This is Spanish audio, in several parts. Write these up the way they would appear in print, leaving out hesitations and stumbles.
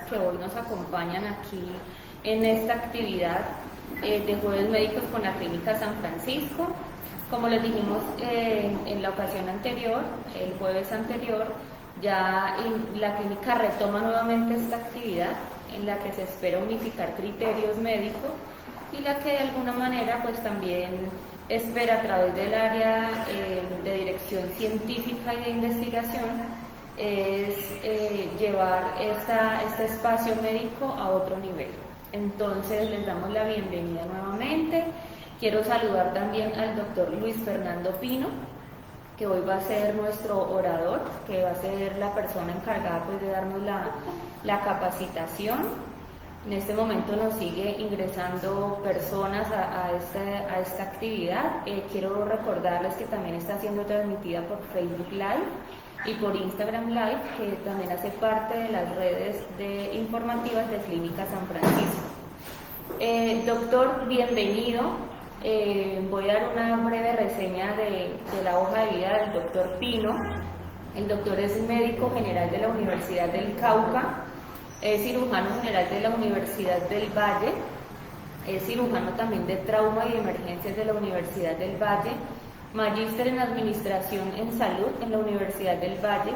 que hoy nos acompañan aquí en esta actividad de Jueves Médicos con la Clínica San Francisco. Como les dijimos en la ocasión anterior, el jueves anterior, ya la clínica retoma nuevamente esta actividad en la que se espera unificar criterios médicos y la que de alguna manera pues también espera a través del área de dirección científica y de investigación es llevar este espacio médico a otro nivel. Entonces les damos la bienvenida nuevamente. Quiero saludar también al doctor Luis Fernando Pino, que hoy va a ser nuestro orador, que va a ser la persona encargada pues, de darnos la capacitación. En este momento nos sigue ingresando personas a esta actividad. Quiero recordarles que también está siendo transmitida por Facebook Live y por Instagram Live, que también hace parte de las redes informativas de Clínica San Francisco. Doctor, bienvenido. Voy a dar una breve reseña de la hoja de vida del doctor Pino. El doctor es médico general de la Universidad del Cauca, es cirujano general de la Universidad del Valle, es cirujano también de trauma y emergencias de la Universidad del Valle, magíster en administración en salud en la Universidad del Valle,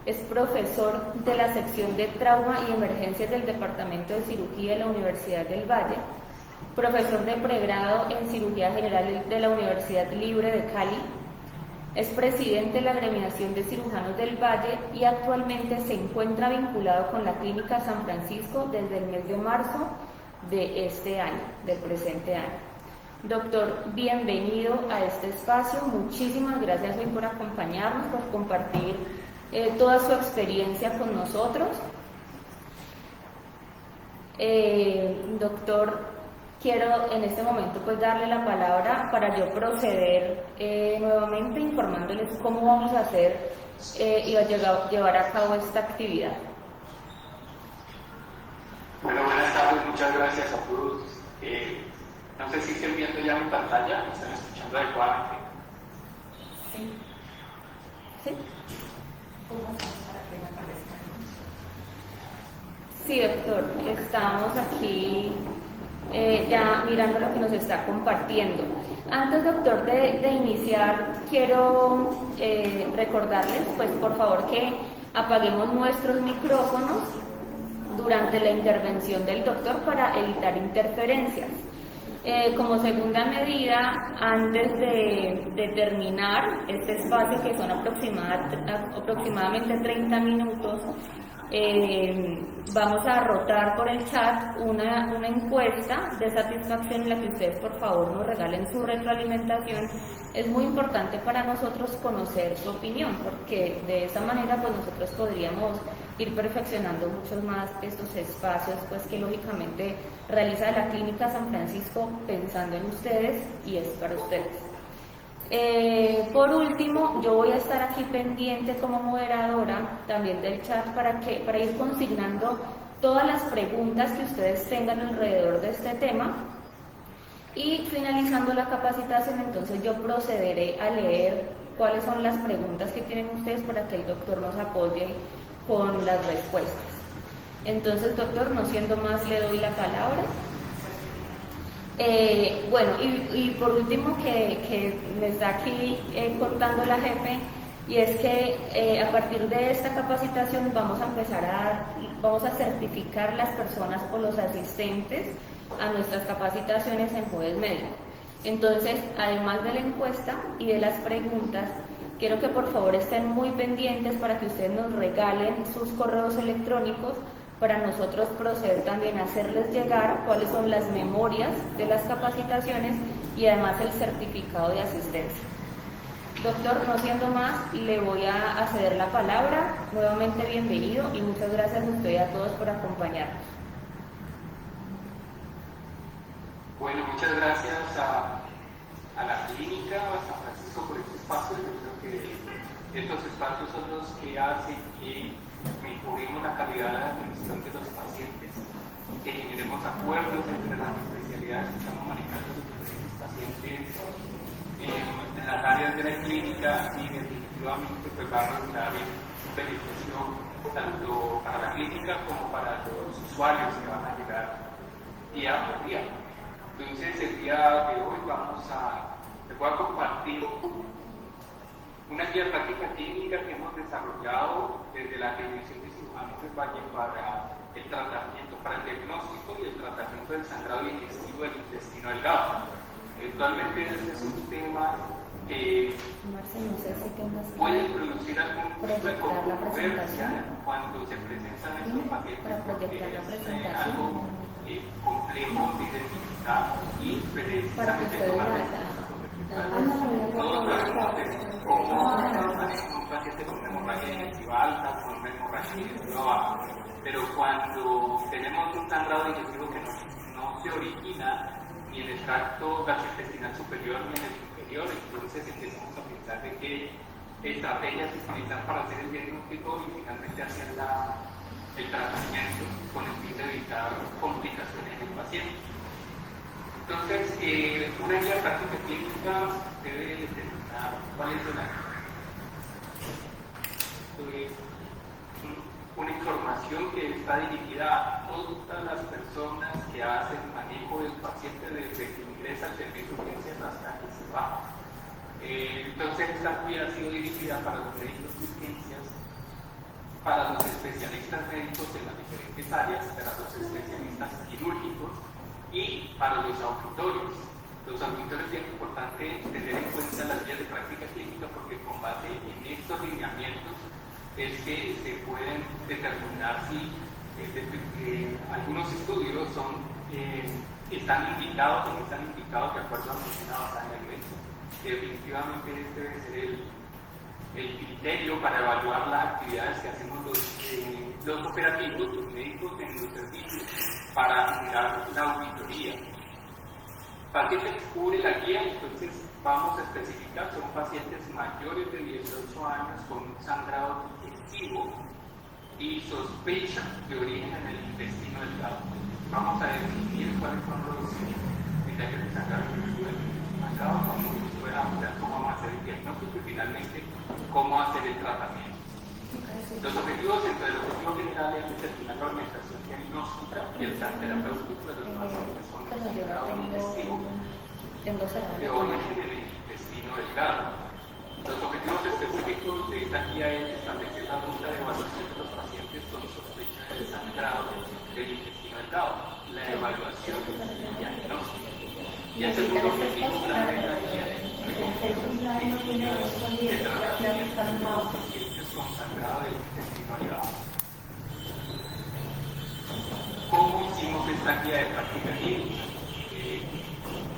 es profesor de la sección de trauma y emergencias del Departamento de Cirugía de la Universidad del Valle, profesor de pregrado en Cirugía General de la Universidad Libre de Cali, es presidente de la Agremiación de Cirujanos del Valle y actualmente se encuentra vinculado con la Clínica San Francisco desde el mes de marzo de este año, del presente año. Doctor, bienvenido a este espacio. Muchísimas gracias hoy por acompañarnos, por compartir toda su experiencia con nosotros. Doctor, quiero en este momento pues darle la palabra para yo proceder nuevamente informándoles cómo vamos a hacer y a llevar a cabo esta actividad. Bueno, buenas tardes, muchas gracias a todos. No sé si están viendo ya mi pantalla, ¿me están escuchando adecuadamente? Sí. ¿Sí? ¿Cómo hacemos para que me aparezca? Sí, doctor, estamos aquí ya mirando lo que nos está compartiendo. Antes, doctor, de iniciar, quiero recordarles, pues por favor, que apaguemos nuestros micrófonos durante la intervención del doctor para evitar interferencias. Como segunda medida, antes de terminar este espacio, que son aproximadamente 30 minutos, vamos a rotar por el chat una encuesta de satisfacción en la que ustedes por favor nos regalen su retroalimentación. Es muy importante para nosotros conocer su opinión, porque de esa manera pues nosotros podríamos ir perfeccionando mucho más estos espacios pues que lógicamente realiza la Clínica San Francisco pensando en ustedes y es para ustedes. Por último, yo voy a estar aquí pendiente como moderadora también del chat para ir consignando todas las preguntas que ustedes tengan alrededor de este tema, y finalizando la capacitación entonces yo procederé a leer cuáles son las preguntas que tienen ustedes para que el doctor nos apoye con las respuestas. Entonces, doctor, no siendo más, le doy la palabra. Bueno, y por último que me está aquí contando la jefe, y es que a partir de esta capacitación vamos a certificar las personas o los asistentes a nuestras capacitaciones en Jueves Médico. Entonces, además de la encuesta y de las preguntas, quiero que por favor estén muy pendientes para que ustedes nos regalen sus correos electrónicos para nosotros proceder también a hacerles llegar cuáles son las memorias de las capacitaciones y además el certificado de asistencia. Doctor, no siendo más, le voy a ceder la palabra. Nuevamente bienvenido y muchas gracias a usted y a todos por acompañarnos. Bueno, muchas gracias a la clínica, a San Francisco por este espacio. Yo creo que estos espacios son los que hacen que mejoremos la calidad de la atención de los pacientes, que generemos acuerdos entre las especialidades que estamos manejando los diferentes pacientes en las áreas de la clínica, y definitivamente pues va a resultar en beneficio tanto para la clínica como para los usuarios que van a llegar día por día. Entonces, el día de hoy les voy a compartir una guía práctica clínica que hemos desarrollado desde la División de Cirujanos del Valle para el tratamiento, para el diagnóstico y el tratamiento del sangrado digestivo del intestino delgado. Actualmente este es un tema que puede producir algún tipo de controversia cuando se presentan estos pacientes, porque es algo complejo de identificar y precisamente tomar todos los como un paciente con una hemorragia digestiva alta, con una hemorragia digestiva baja, pero cuando tenemos un sangrado digestivo que no se origina ni en el tracto gastrointestinal superior ni en el inferior, entonces empezamos a pensar de qué estrategias utilizar para hacer el diagnóstico y finalmente hacer el tratamiento con el fin de evitar complicaciones en el paciente. Entonces, una guía práctica clínica debe determinar cuál es una información que está dirigida a todas las personas que hacen manejo del paciente desde que ingresa al servicio de urgencias hasta que se va. Entonces, esta guía ha sido dirigida para los médicos de urgencias, para los especialistas médicos en las diferentes áreas, para los especialistas quirúrgicos y para los auditorios. Los auditorios es importante tener en cuenta las guías de práctica clínica porque con base en estos lineamientos es que se pueden determinar si algunos estudios están indicados o no están indicados de acuerdo a la medicina basada en la evidencia. Definitivamente este debe ser el criterio para evaluar las actividades que hacemos los operativos, los médicos en los servicios para mirar la auditoría. Pacientes que cubre la guía, entonces vamos a especificar, son pacientes mayores de 18 años con un sangrado digestivo y sospecha de origen en el intestino delgado. Vamos a definir cuáles son los criterios de sangrado digestivo del intestino delgado, cómo vamos a hacer el diagnóstico y finalmente cómo hacer el tratamiento. Los objetivos, entre los objetivos generales, es determinar la orientación diagnóstica y el plan terapéutico de los pacientes con sangrado digestivo de origen en el intestino delgado. Los objetivos específicos de esta guía es establecer la ruta de evaluación de los pacientes con sospecha de sangrado del intestino delgado, la evaluación y el diagnóstico. Y el segundo objetivo grande de la guía es con sangrado del intestino delgado. ¿Cómo hicimos esta guía de práctica clínica?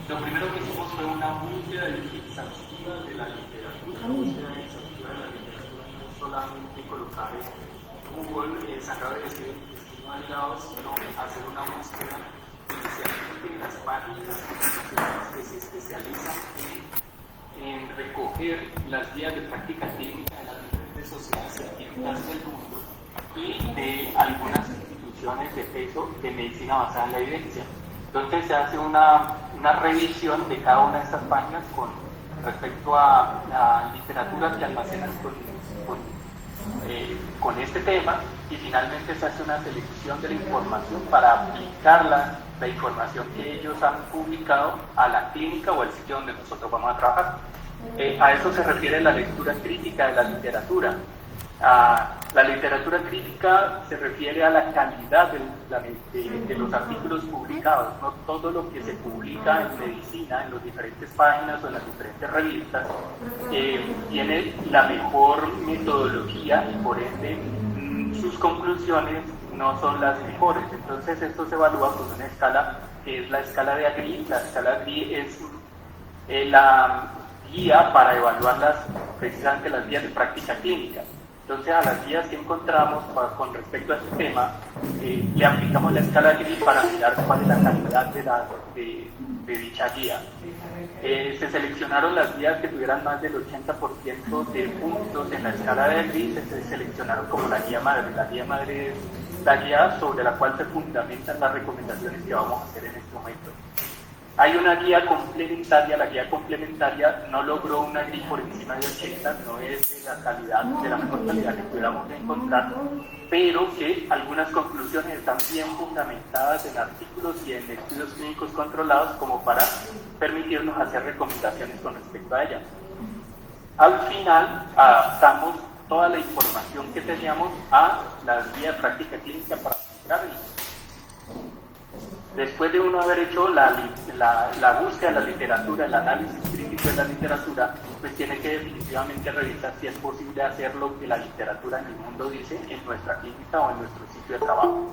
Lo primero que hicimos fue una búsqueda exhaustiva de la literatura. Una búsqueda exhaustiva de la literatura, no solamente colocar en Google sangrado del intestino delgado, sino hacer una búsqueda inicialmente en las páginas que se especializan en recoger las guías de práctica clínica de las diferentes sociedades científicas del mundo y de algunas instituciones de peso de medicina basada en la evidencia. Entonces se hace una revisión de cada una de estas páginas con respecto a la literatura que almacenan con este tema y finalmente se hace una selección de la información para aplicar la información que ellos han publicado a la clínica o al sitio donde nosotros vamos a trabajar. A eso se refiere la lectura crítica de la literatura. La literatura crítica se refiere a la calidad de los artículos publicados, no todo lo que se publica en medicina, en las diferentes páginas o en las diferentes revistas, tiene la mejor metodología y por ende sus conclusiones no son las mejores. Entonces esto se evalúa con una escala que es la escala de Agri. La escala Agri es la guía para evaluar precisamente las guías de práctica clínica. Entonces a las guías que encontramos con respecto a este tema, le aplicamos la escala Gris para mirar cuál es la calidad de dicha guía. Se seleccionaron las guías que tuvieran más del 80% de puntos en la escala de Gris, se seleccionaron como la guía madre. La guía madre es la guía sobre la cual se fundamentan las recomendaciones que vamos a hacer en este momento. Hay una guía complementaria, la guía complementaria no logró una GRI por encima de 80, no es de la calidad, de la mejor calidad que pudiéramos encontrar, pero que algunas conclusiones están bien fundamentadas en artículos y en estudios clínicos controlados como para permitirnos hacer recomendaciones con respecto a ellas. Al final adaptamos toda la información que teníamos a las guías de práctica clínica para aplicarla. Después de uno haber hecho la búsqueda de la literatura, el análisis crítico de la literatura, pues tiene que definitivamente revisar si es posible hacer lo que la literatura en el mundo dice en nuestra clínica o en nuestro sitio de trabajo.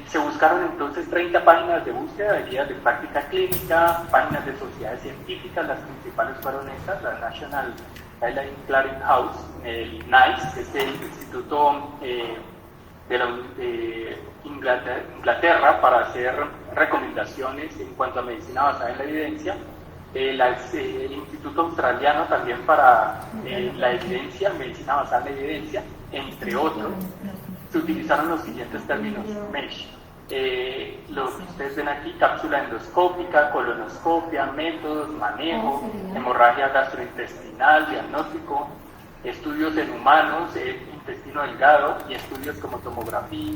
Se buscaron entonces 30 páginas de búsqueda de guías de práctica clínica, páginas de sociedades científicas, las principales fueron estas, la National Guideline Clearinghouse, el NICE, que es el Instituto de Inglaterra para hacer recomendaciones en cuanto a medicina basada en la evidencia, el Instituto Australiano también para la evidencia, medicina basada en la evidencia, entre otros. Se utilizaron los siguientes términos: MESH, los que ustedes ven aquí: cápsula endoscópica, colonoscopia, métodos, manejo, hemorragia gastrointestinal, diagnóstico, estudios en humanos, intestino delgado y estudios como tomografía.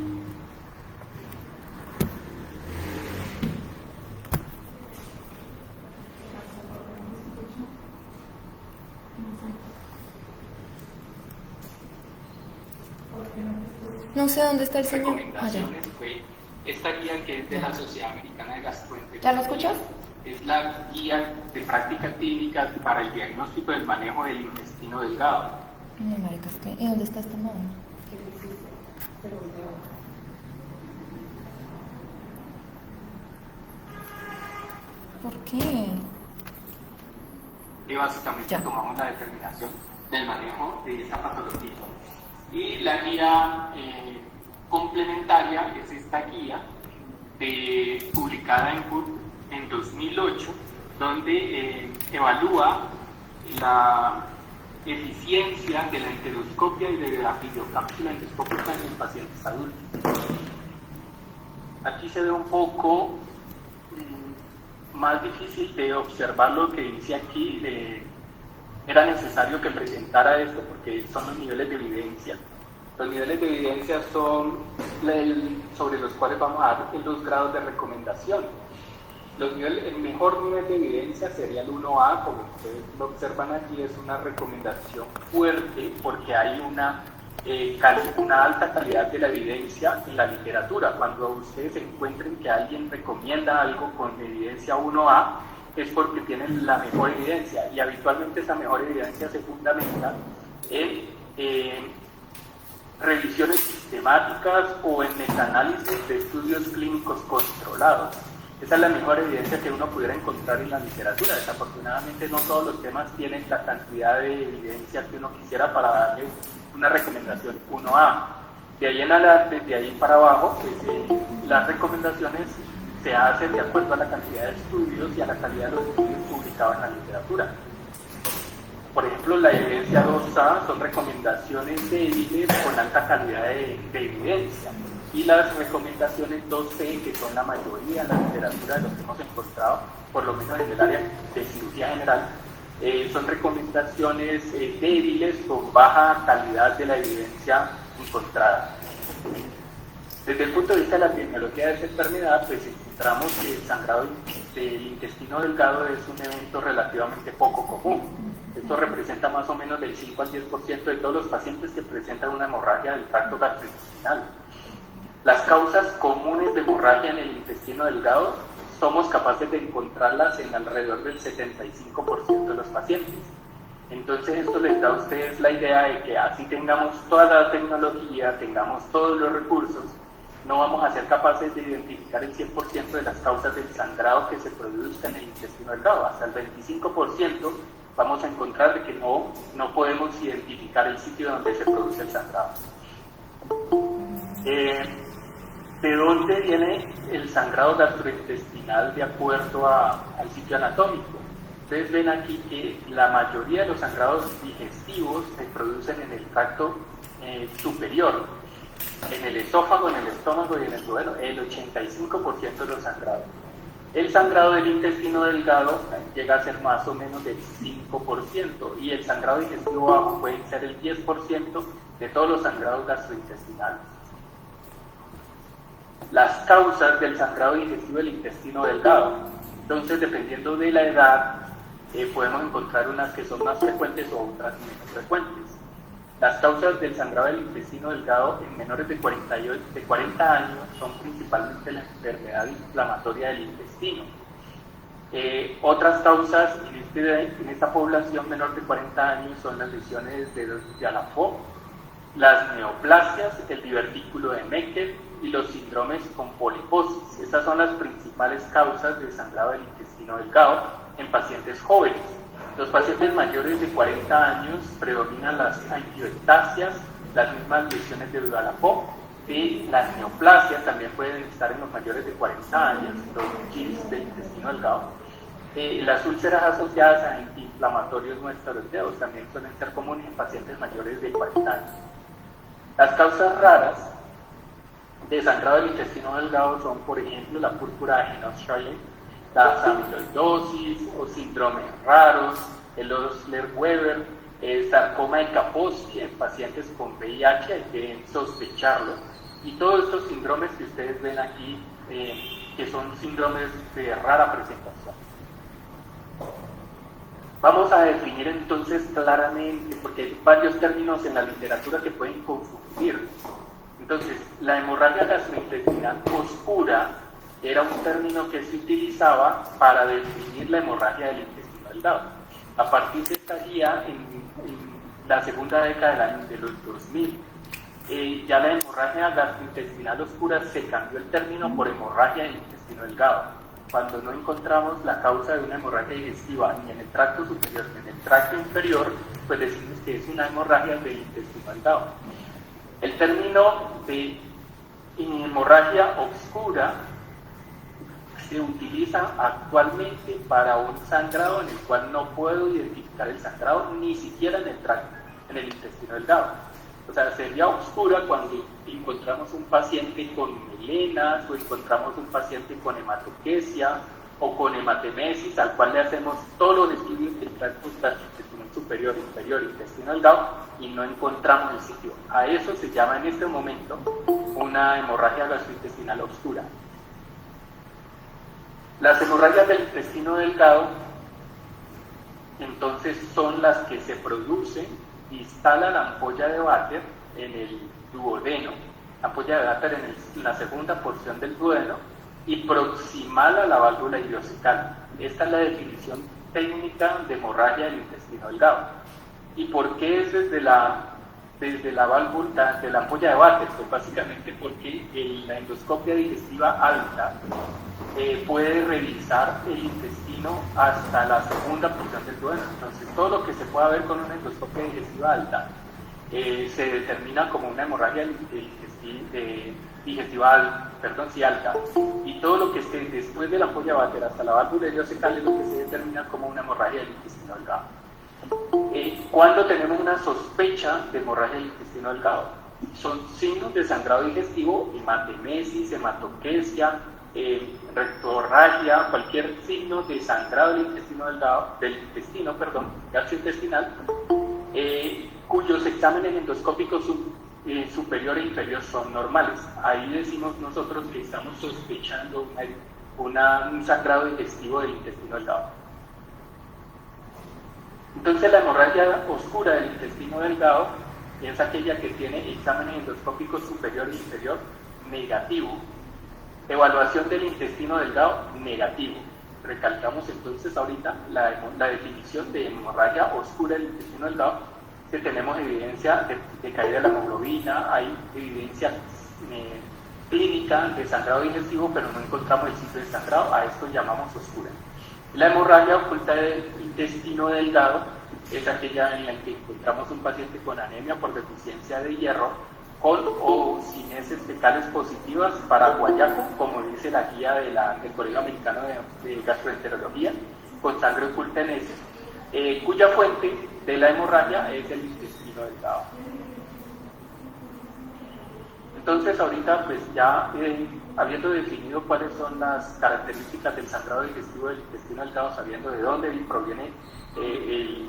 No sé dónde está el señor. Recomendaciones fue esta guía que es de la Sociedad Americana de Gastroenterología. ¿Ya lo escuchas? Es la guía de práctica clínica para el diagnóstico del manejo del intestino delgado. No, maricas, ¿qué? ¿Y dónde está esta madre? ¿Por qué? Y básicamente tomamos la determinación del manejo de esta patología. Y la guía complementaria es esta guía publicada en 2008, donde evalúa la eficiencia de la enteroscopia y de la videocápsula endoscópica en los pacientes adultos. Aquí se ve un poco más difícil de observar lo que dice aquí. Era necesario que presentara esto porque son los niveles de evidencia. Los niveles de evidencia son sobre los cuales vamos a dar los grados de recomendación. El mejor nivel de evidencia sería el 1A, como ustedes lo observan aquí, es una recomendación fuerte porque hay una alta calidad de la evidencia en la literatura. Cuando ustedes encuentren que alguien recomienda algo con evidencia 1A, es porque tienen la mejor evidencia, y habitualmente esa mejor evidencia se fundamenta en revisiones sistemáticas o en metaanálisis de estudios clínicos controlados. Esa es la mejor evidencia que uno pudiera encontrar en la literatura. Desafortunadamente no todos los temas tienen la cantidad de evidencia que uno quisiera para darle una recomendación 1A. De ahí en adelante, de ahí para abajo, pues, las recomendaciones se hacen de acuerdo a la cantidad de estudios y a la calidad de los estudios publicados en la literatura. Por ejemplo, la evidencia 2A son recomendaciones débiles con alta calidad de evidencia, y las recomendaciones 2C, que son la mayoría en la literatura de lo que hemos encontrado, por lo menos en el área de cirugía general, son recomendaciones débiles con baja calidad de la evidencia encontrada. Desde el punto de vista de la epidemiología de esta enfermedad, pues encontramos que el sangrado del intestino delgado es un evento relativamente poco común. Esto representa más o menos del 5 al 10% de todos los pacientes que presentan una hemorragia del tracto gastrointestinal. Las causas comunes de hemorragia en el intestino delgado somos capaces de encontrarlas en alrededor del 75% de los pacientes. Entonces esto les da a ustedes la idea de que así tengamos toda la tecnología, tengamos todos los recursos, no vamos a ser capaces de identificar el 100% de las causas del sangrado que se produzca en el intestino delgado. Hasta el 25% vamos a encontrar de que no podemos identificar el sitio donde se produce el sangrado. ¿De dónde viene el sangrado gastrointestinal de acuerdo al sitio anatómico? Ustedes ven aquí que la mayoría de los sangrados digestivos se producen en el tracto superior, en el esófago, en el estómago y en el duodeno, el 85% de los sangrados. El sangrado del intestino delgado llega a ser más o menos del 5% y el sangrado digestivo bajo puede ser el 10% de todos los sangrados gastrointestinales. Las causas del sangrado digestivo del intestino delgado. Entonces, dependiendo de la edad, podemos encontrar unas que son más frecuentes o otras menos frecuentes. Las causas del sangrado del intestino delgado en menores de 40 años son principalmente la enfermedad inflamatoria del intestino. Otras causas en esta población menor de 40 años son las lesiones de Alaport, las neoplasias, el divertículo de Meckel y los síndromes con poliposis. Estas son las principales causas de sangrado del intestino delgado en pacientes jóvenes. Los pacientes mayores de 40 años predominan las angioectasias, las mismas lesiones de Alaport y las neoplasias también pueden estar en los mayores de 40 años, los GIST del intestino delgado. Las úlceras asociadas a antiinflamatorios no esteroideos también suelen ser comunes en pacientes mayores de 40 años. Las causas raras de sangrado del intestino delgado son, por ejemplo, la púrpura de Henoch-Schönlein, la amiloidosis o síndromes raros, el Osler-Weber, el sarcoma de Kaposi en pacientes con VIH, hay que sospecharlo, y todos estos síndromes que ustedes ven aquí, que son síndromes de rara presentación. Vamos a definir entonces claramente, porque hay varios términos en la literatura que pueden confundir. Entonces, la hemorragia gastrointestinal oscura era un término que se utilizaba para definir la hemorragia del intestino delgado. A partir de esta guía, en la segunda década de los 2000, ya la hemorragia gastrointestinal oscura se cambió el término por hemorragia del intestino delgado. Cuando no encontramos la causa de una hemorragia digestiva ni en el tracto superior ni en el tracto inferior, pues decimos que es una hemorragia del intestino delgado. El término de hemorragia oscura se utiliza actualmente para un sangrado en el cual no puedo identificar el sangrado ni siquiera en el intestino delgado. O sea, sería oscura cuando encontramos un paciente con melenas o encontramos un paciente con hematoquesia o con hematemesis, al cual le hacemos todos los estudios del tracto gastrointestinal superior, inferior, intestino delgado y no encontramos el sitio. A eso se llama en este momento una hemorragia gastrointestinal oscura. Las hemorragias del intestino delgado entonces son las que se producen, instala la ampolla de Vater en el duodeno, ampolla de Vater en la segunda porción del duodeno y proximal a la válvula ileocecal. Esta es la definición técnica de hemorragia del intestino delgado. ¿Y por qué es desde la válvula de la ampolla de Vater? Pues básicamente porque la endoscopia digestiva alta puede revisar el intestino hasta la segunda porción del duodeno. Entonces, todo lo que se pueda ver con una endoscopia digestiva alta se determina como una hemorragia digestiva alta. Y todo lo que esté después de la ampolla de Vater hasta la válvula ileocecal es lo que se determina como una hemorragia del intestino delgado. Cuando tenemos una sospecha de hemorragia del intestino delgado, son signos de sangrado digestivo, hematemesis, hematoquesia, rectorragia, cualquier signo de sangrado del intestino delgado, gastrointestinal, cuyos exámenes endoscópicos superior e inferior son normales. Ahí decimos nosotros que estamos sospechando un sangrado digestivo del intestino delgado. Entonces, la hemorragia oscura del intestino delgado es aquella que tiene exámenes endoscópicos superior e inferior negativo. Evaluación del intestino delgado negativo. Recalcamos entonces ahorita la definición de hemorragia oscura del intestino delgado, que tenemos evidencia de caída de la hemoglobina, hay evidencia clínica de sangrado digestivo, pero no encontramos el sitio de sangrado, a esto llamamos oscura. La hemorragia oculta del intestino delgado es aquella en la que encontramos un paciente con anemia por deficiencia de hierro, con o sin heces fecales positivas para guayaco, como dice la guía del Colegio Americano de Gastroenterología, con sangre oculta en heces, cuya fuente de la hemorragia es el intestino delgado. Entonces ahorita pues ya habiendo definido cuáles son las características del sangrado digestivo del intestino delgado, sabiendo de dónde proviene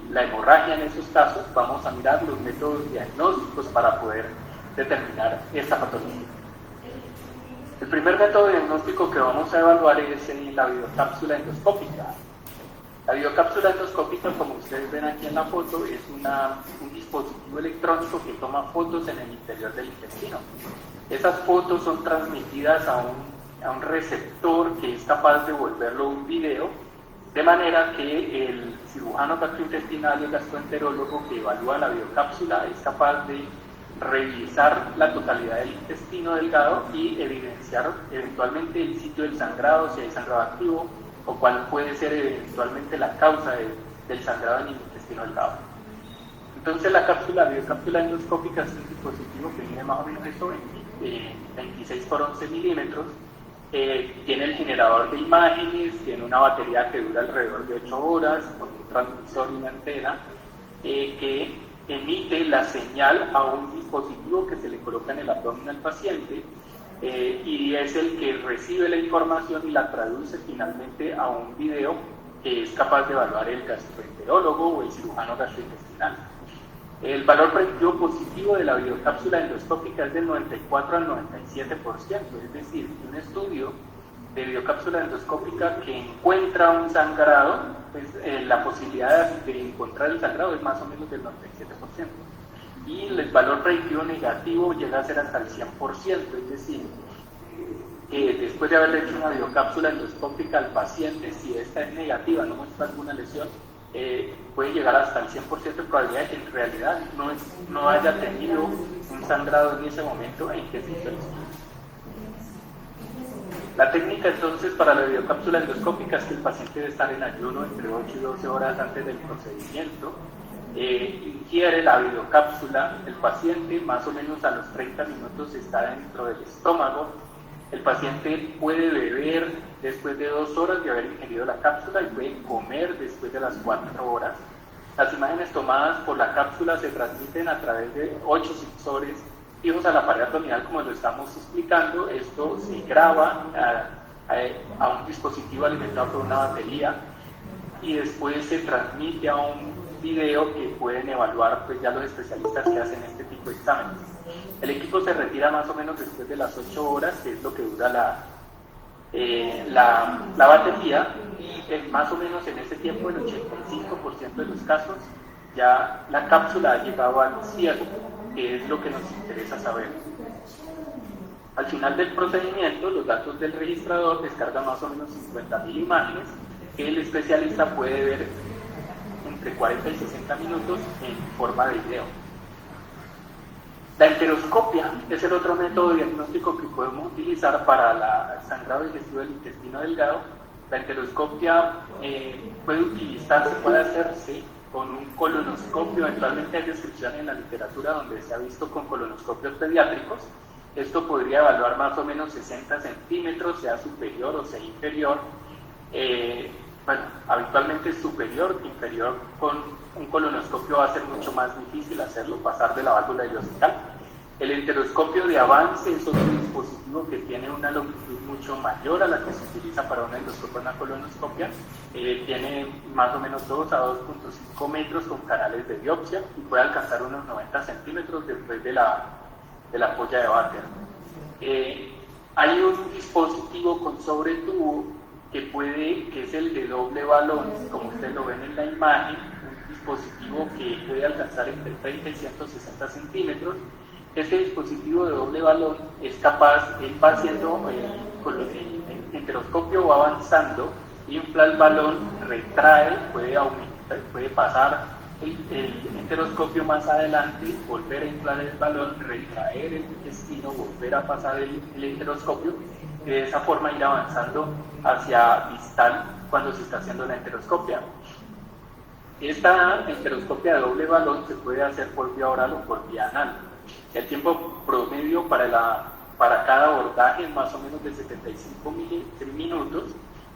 la hemorragia en esos casos, vamos a mirar los métodos diagnósticos para poder determinar esta patología. El primer método diagnóstico que vamos a evaluar es la videocápsula endoscópica. La videocápsula endoscópica, como ustedes ven aquí en la foto, es un dispositivo electrónico que toma fotos en el interior del intestino. Esas fotos son transmitidas a un receptor que es capaz de volverlo un video, de manera que el cirujano gastrointestinal y el gastroenterólogo que evalúa la videocápsula es capaz de revisar la totalidad del intestino delgado y evidenciar eventualmente el sitio del sangrado, si hay sangrado activo, o cuál puede ser eventualmente la causa del sangrado en el intestino delgado. Entonces la videocápsula endoscópica es un dispositivo que mide más o menos esto, 26 por 11 milímetros, tiene el generador de imágenes, tiene una batería que dura alrededor de 8 horas, con un transmisor y una antena, que emite la señal a un dispositivo que se le coloca en el abdomen al paciente, y es el que recibe la información y la traduce finalmente a un video que es capaz de evaluar el gastroenterólogo o el cirujano gastrointestinal. El valor predictivo positivo de la videocápsula endoscópica es del 94 al 97%, es decir, un estudio de videocápsula endoscópica que encuentra un sangrado, pues, la posibilidad de encontrar el sangrado es más o menos del 97%. Y el valor predictivo negativo llega a ser hasta el 100%, es decir, que después de haberle hecho una videocápsula endoscópica al paciente, si esta es negativa, no muestra alguna lesión, puede llegar hasta el 100% de probabilidad de que en realidad no haya tenido un sangrado en ese momento en que se hizo el estudio. La técnica entonces para la videocápsula endoscópica es que el paciente debe estar en ayuno entre 8 y 12 horas antes del procedimiento. Ingiere la videocápsula, el paciente más o menos a los 30 minutos está dentro del estómago. El paciente puede beber después de 2 horas de haber ingerido la cápsula y puede comer después de las 4 horas. Las imágenes tomadas por la cápsula se transmiten a través de 8 sensores fijos a la pared abdominal, como lo estamos explicando. Esto se graba a un dispositivo alimentado por una batería y después se transmite a un video que pueden evaluar pues ya los especialistas que hacen este tipo de exámenes. El equipo se retira más o menos después de las 8 horas, que es lo que dura la batería, y más o menos en ese tiempo, el 85% de los casos, ya la cápsula ha llegado al cierre, que es lo que nos interesa saber. Al final del procedimiento, los datos del registrador descargan más o menos 50.000 imágenes que el especialista puede ver entre 40 y 60 minutos en forma de video. La enteroscopia es el otro método diagnóstico que podemos utilizar para el sangrado digestivo del intestino delgado. La enteroscopia puede hacerse con un colonoscopio. Eventualmente hay descripciones en la literatura donde se ha visto con colonoscopios pediátricos. Esto podría evaluar más o menos 60 centímetros, sea superior o sea inferior. Habitualmente es superior, inferior con un colonoscopio va a ser mucho más difícil hacerlo, pasar de la válvula ileocecal. El enteroscopio de avance es otro dispositivo que tiene una longitud mucho mayor a la que se utiliza para una endoscopia o una colonoscopia. Tiene más o menos 2 a 2.5 metros con canales de biopsia y puede alcanzar unos 90 centímetros después de la polla de váter. Hay un dispositivo con sobretubo que es el de doble balón, como ustedes lo ven en la imagen, un dispositivo que puede alcanzar entre 30 y 160 centímetros. Este dispositivo de doble balón es capaz, él va haciendo, con el enteroscopio va avanzando, infla el balón, retrae, puede pasar el enteroscopio más adelante, volver a inflar el balón, retraer el intestino, volver a pasar el enteroscopio, y de esa forma ir avanzando hacia distal cuando se está haciendo la enteroscopia. Esta enteroscopia de doble balón se puede hacer por vía oral o por vía anal. El tiempo promedio para cada abordaje es más o menos de 75 minutos,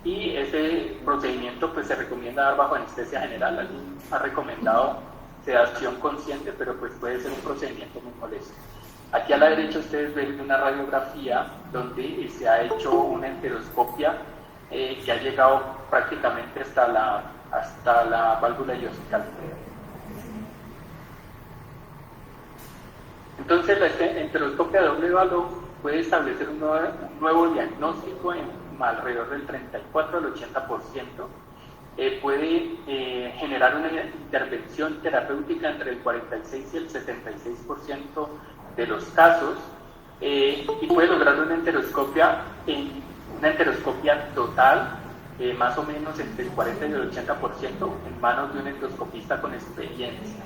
y ese procedimiento pues se recomienda dar bajo anestesia general. Alguien ha recomendado sedación consciente, pero pues puede ser un procedimiento muy molesto. Aquí a la derecha ustedes ven una radiografía donde se ha hecho una enteroscopia que ha llegado prácticamente hasta la válvula ileocecal. Entonces la enteroscopia de doble balón puede establecer un nuevo diagnóstico en alrededor del 34 al 80%. Puede generar una intervención terapéutica entre el 46 y el 76% de los casos y puede lograr una enteroscopia total más o menos entre el 40 y el 80% en manos de un endoscopista con experiencia.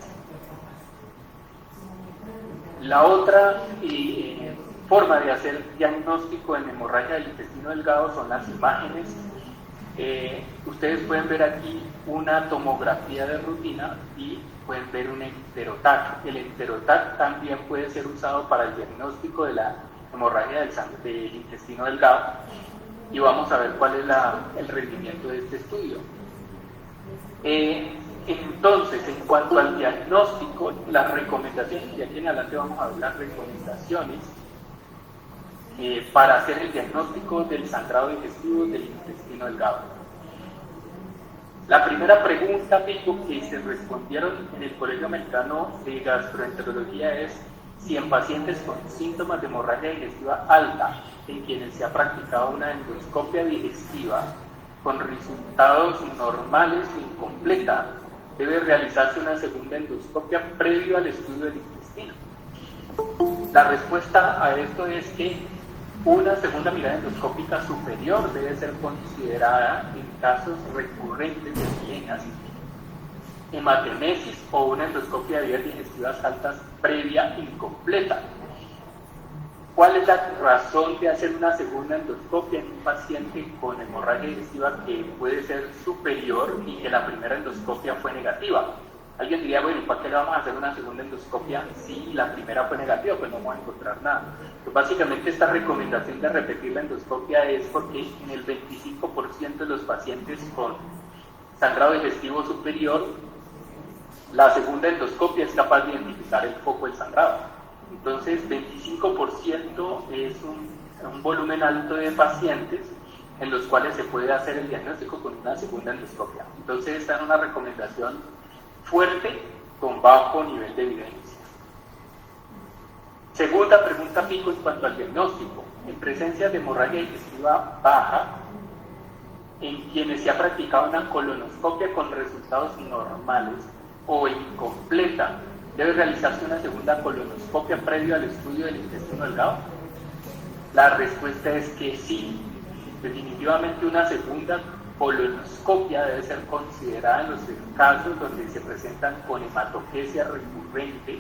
La otra forma de hacer diagnóstico en hemorragia del intestino delgado son las imágenes. Ustedes pueden ver aquí una tomografía de rutina y pueden ver un enteroTAC. El enteroTAC también puede ser usado para el diagnóstico de la hemorragia del intestino delgado y vamos a ver cuál es el rendimiento de este estudio. Entonces, en cuanto al diagnóstico, las recomendaciones, y aquí en adelante vamos a ver las recomendaciones para hacer el diagnóstico del sangrado digestivo del intestino delgado. La primera pregunta, Pico, que se respondieron en el Colegio Americano de Gastroenterología es si en pacientes con síntomas de hemorragia digestiva alta, en quienes se ha practicado una endoscopia digestiva con resultados normales o incompleta, debe realizarse una segunda endoscopia previo al estudio del intestino. La respuesta a esto es que una segunda mirada endoscópica superior debe ser considerada en casos recurrentes de milenas, hematemesis o una endoscopia de vías digestivas altas previa incompleta. ¿Cuál es la razón de hacer una segunda endoscopia en un paciente con hemorragia digestiva que puede ser superior y que la primera endoscopia fue negativa? Alguien diría, bueno, ¿para qué le vamos a hacer una segunda endoscopia si la primera fue negativa? Pues no vamos a encontrar nada. Pues básicamente esta recomendación de repetir la endoscopia es porque en el 25% de los pacientes con sangrado digestivo superior, la segunda endoscopia es capaz de identificar el foco del sangrado. Entonces, 25% es un volumen alto de pacientes en los cuales se puede hacer el diagnóstico con una segunda endoscopia. Entonces, esta es una recomendación fuerte con bajo nivel de evidencia. Segunda pregunta, Pico, en cuanto al diagnóstico. En presencia de hemorragia digestiva baja, en quienes se ha practicado una colonoscopia con resultados normales o incompleta, ¿debe realizarse una segunda colonoscopia previo al estudio del intestino delgado? La respuesta es que sí. Definitivamente una segunda colonoscopia debe ser considerada en los casos donde se presentan con hematoquesia recurrente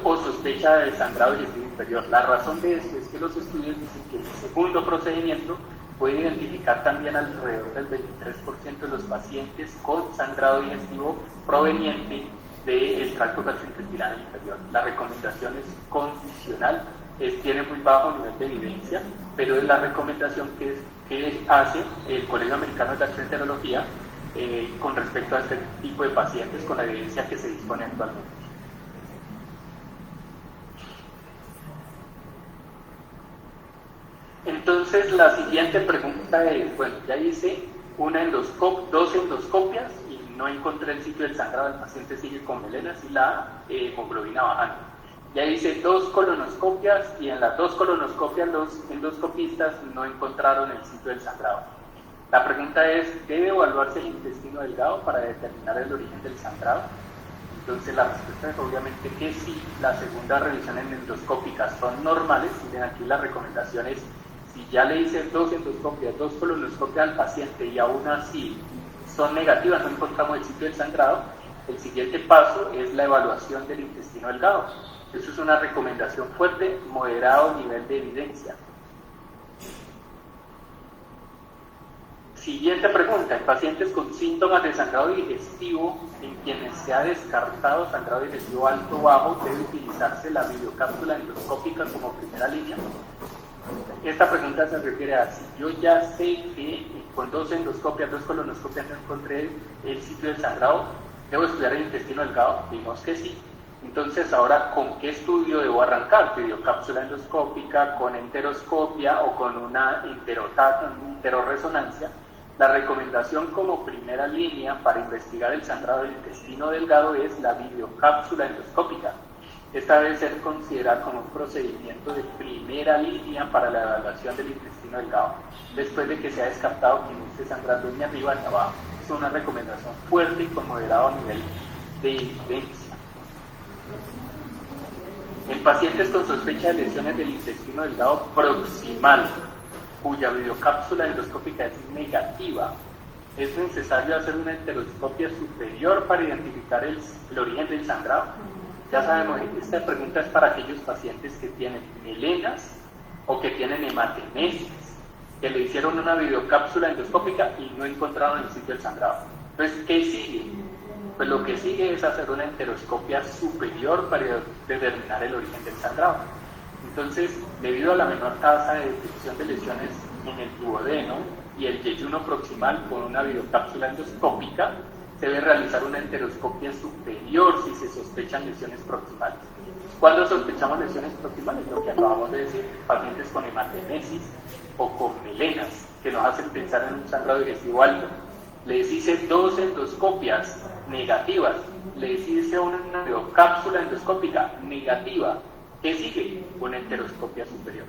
o sospecha de sangrado digestivo inferior. La razón de esto es que los estudios dicen que el segundo procedimiento puede identificar también alrededor del 23% de los pacientes con sangrado digestivo proveniente del tracto gastrointestinal inferior. La recomendación es condicional, tiene muy bajo nivel de evidencia, pero es la recomendación que hace el Colegio Americano de Gastroenterología con respecto a este tipo de pacientes con la evidencia que se dispone actualmente. Entonces la siguiente pregunta es, bueno, ya hice dos endoscopias y no encontré el sitio del sangrado, el paciente sigue con melenas y la hemoglobina bajando. Ya hice dos colonoscopias y en las dos colonoscopias los endoscopistas no encontraron el sitio del sangrado. La pregunta es, ¿debe evaluarse el intestino delgado para determinar el origen del sangrado? Entonces la respuesta es obviamente que sí. Las segundas revisiones endoscópicas son normales. Miren aquí las recomendaciones. Si ya le hice dos endoscopias, dos colonoscopias al paciente y aún así son negativas, no encontramos el sitio del sangrado, el siguiente paso es la evaluación del intestino delgado. Eso es una recomendación fuerte, moderado nivel de evidencia. Siguiente pregunta, en pacientes con síntomas de sangrado digestivo, en quienes se ha descartado sangrado digestivo alto o bajo, ¿debe utilizarse la videocápsula endoscópica como primera línea? Esta pregunta se refiere a si yo ya sé que con dos endoscopias, dos colonoscopias no encontré el sitio del sangrado, ¿debo estudiar el intestino delgado? Digamos que sí. Entonces, ahora, ¿con qué estudio debo arrancar? ¿Videocápsula endoscópica, con enteroscopia o con una enterorresonancia? La recomendación como primera línea para investigar el sangrado del intestino delgado es la videocápsula endoscópica. Esta debe ser considerada como un procedimiento de primera línea para la evaluación del intestino delgado, después de que se ha descartado que no esté sangrando ni arriba ni abajo. Es una recomendación fuerte y con moderado nivel de incidencia. En pacientes con sospecha de lesiones del intestino delgado proximal, cuya videocápsula endoscópica es negativa, es necesario hacer una enteroscopia superior para identificar el origen del sangrado. Ya sabemos, esta pregunta es para aquellos pacientes que tienen melenas o que tienen hematemesis, que le hicieron una videocápsula endoscópica y no encontraron el sitio del sangrado. Entonces, ¿qué sigue? Pues lo que sigue es hacer una enteroscopia superior para determinar el origen del sangrado. Entonces, debido a la menor tasa de detección de lesiones en el duodeno y el yeyuno proximal con una videocápsula endoscópica, se debe realizar una enteroscopia superior si se sospechan lesiones proximales. ¿Cuándo sospechamos lesiones proximales? Lo que acabamos de decir, pacientes con hematemesis o con melenas, que nos hacen pensar en un sangrado digestivo alto. Les hice 2 endoscopias negativas, les hice una videocápsula endoscópica negativa. ¿Qué sigue? Una enteroscopia superior.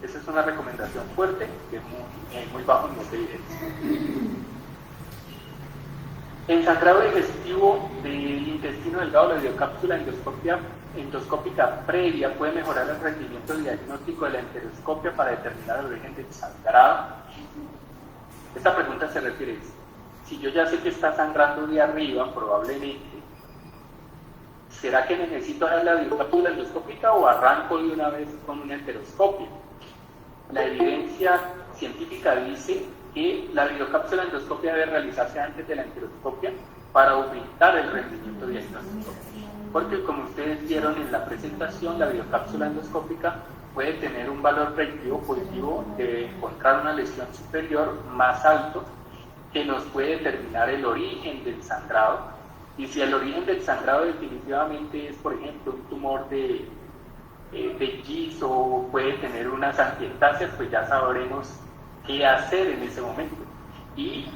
Esa es una recomendación fuerte de muy bajo nivel de evidencia. En sangrado digestivo del intestino delgado, la videocápsula endoscópica previa puede mejorar el rendimiento diagnóstico de la enteroscopia para determinar el origen del sangrado. Esta pregunta se refiere a si yo ya sé que está sangrando de arriba, probablemente, ¿será que necesito hacer la videocápsula endoscópica o arranco de una vez con una enteroscopia? La evidencia científica dice que la videocápsula endoscopia debe realizarse antes de la enteroscopia para aumentar el rendimiento diagnóstico. Porque como ustedes vieron en la presentación, la videocápsula endoscópica puede tener un valor predictivo positivo de encontrar una lesión superior más alto que nos puede determinar el origen del sangrado. Y si el origen del sangrado definitivamente es, por ejemplo, un tumor de GIS o puede tener unas angioectasias, pues ya sabremos qué hacer en ese momento. Y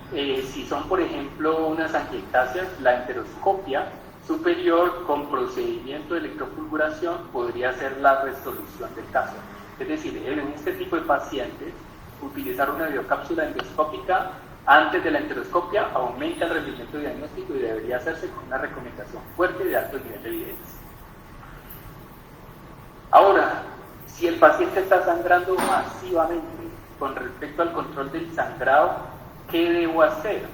si son, por ejemplo, unas angioectasias, la enteroscopia superior con procedimiento de electrofulguración podría ser la resolución del caso. Es decir, en este tipo de pacientes, utilizar una videocápsula endoscópica antes de la enteroscopia aumenta el rendimiento diagnóstico y debería hacerse con una recomendación fuerte de alto nivel de evidencia. Ahora, si el paciente está sangrando masivamente con respecto al control del sangrado, ¿qué debo hacer?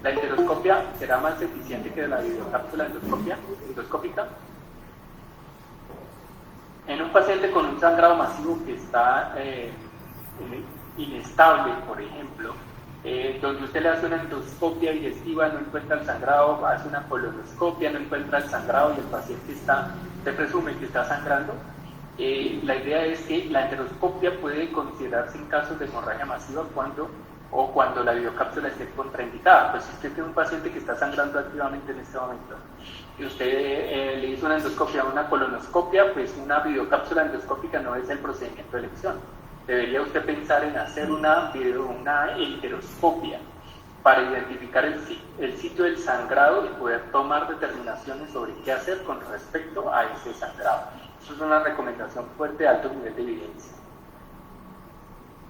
¿La enteroscopia será más eficiente que la videocápsula endoscópica? En un paciente con un sangrado masivo que está inestable, por ejemplo, donde usted le hace una endoscopia digestiva, no encuentra el sangrado, hace una colonoscopia, no encuentra el sangrado y el paciente se presume que está sangrando, la idea es que la enteroscopia puede considerarse en casos de hemorragia masiva cuando la videocápsula esté contraindicada. Pues si usted tiene un paciente que está sangrando activamente en este momento y usted le hizo una endoscopia o una colonoscopia, pues una videocápsula endoscópica no es el procedimiento de elección. Debería usted pensar en hacer una enteroscopia para identificar el sitio del sangrado y poder tomar determinaciones sobre qué hacer con respecto a ese sangrado. Eso es una recomendación fuerte de alto nivel de evidencia.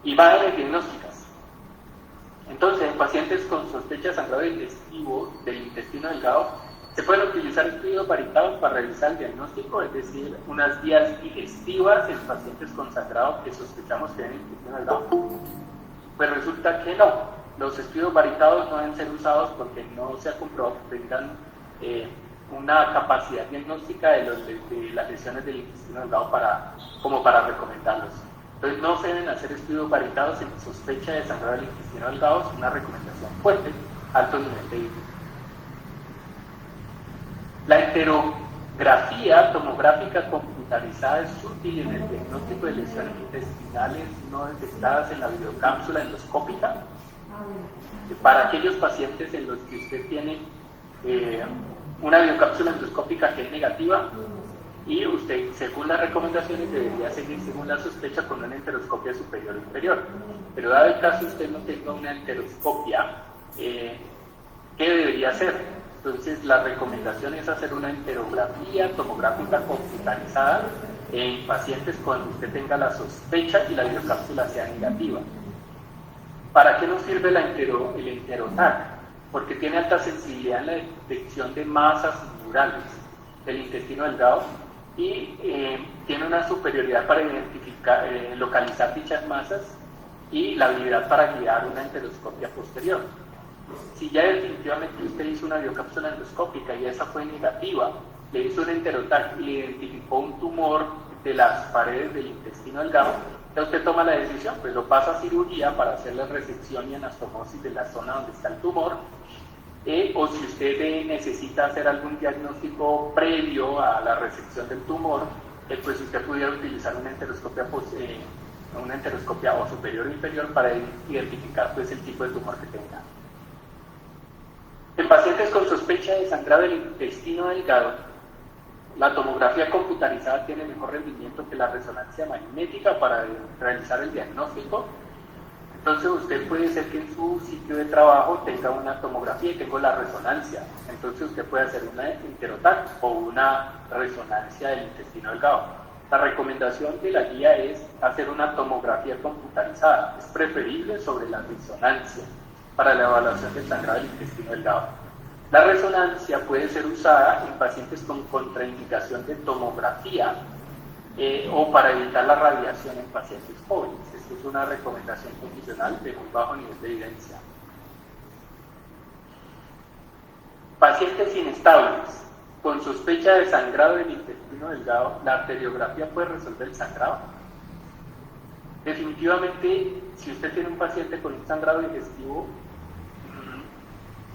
Imágenes diagnósticas. Entonces, en pacientes con sospecha de sangrado digestivo del intestino delgado, se pueden utilizar estudios varitados para realizar el diagnóstico, es decir, unas vías digestivas en pacientes con sangrado que sospechamos que tienen intestino delgado. Pues resulta que no. Los estudios varitados no deben ser usados porque no se ha comprobado que tengan una capacidad diagnóstica de las lesiones del intestino delgado como para recomendarlos. Entonces no se deben hacer estudios varitados en sospecha de sangrado del intestino delgado, es una recomendación fuerte, alto nivel de evidencia. La enterografía tomográfica computarizada es útil en el diagnóstico de lesiones intestinales no detectadas en la videocápsula endoscópica. Para aquellos pacientes en los que usted tiene una biocápsula endoscópica que es negativa, y usted, según las recomendaciones, debería seguir según la sospecha con una enteroscopia superior o inferior. Pero dado el caso usted no tenga una enteroscopia, ¿qué debería hacer? Entonces la recomendación es hacer una enterografía tomográfica computarizada en pacientes cuando usted tenga la sospecha y la biocápsula sea negativa. ¿Para qué nos sirve el enteroTAC? Porque tiene alta sensibilidad en la detección de masas neurales del intestino delgado y tiene una superioridad para identificar, localizar dichas masas y la habilidad para guiar una enteroscopia posterior. Si ya definitivamente usted hizo una biocápsula endoscópica y esa fue negativa, le hizo un enteroTAC y identificó un tumor de las paredes del intestino delgado, ya usted toma la decisión, pues lo pasa a cirugía para hacer la resección y anastomosis de la zona donde está el tumor, o si usted necesita hacer algún diagnóstico previo a la resección del tumor, pues usted pudiera utilizar una enteroscopia o superior o inferior para identificar pues el tipo de tumor que tenga. En pacientes con sospecha de sangrado del intestino delgado, la tomografía computarizada tiene mejor rendimiento que la resonancia magnética para realizar el diagnóstico. Entonces usted puede ser que en su sitio de trabajo tenga una tomografía y tenga la resonancia. Entonces usted puede hacer una enteroTAC o una resonancia del intestino delgado. La recomendación de la guía es hacer una tomografía computarizada. Es preferible sobre la resonancia para la evaluación del sangrado del intestino delgado. La resonancia puede ser usada en pacientes con contraindicación de tomografía o para evitar la radiación en pacientes jóvenes. Esto es una recomendación condicional de muy bajo nivel de evidencia. Pacientes inestables con sospecha de sangrado del intestino delgado, ¿la arteriografía puede resolver el sangrado? Definitivamente, si usted tiene un paciente con un sangrado digestivo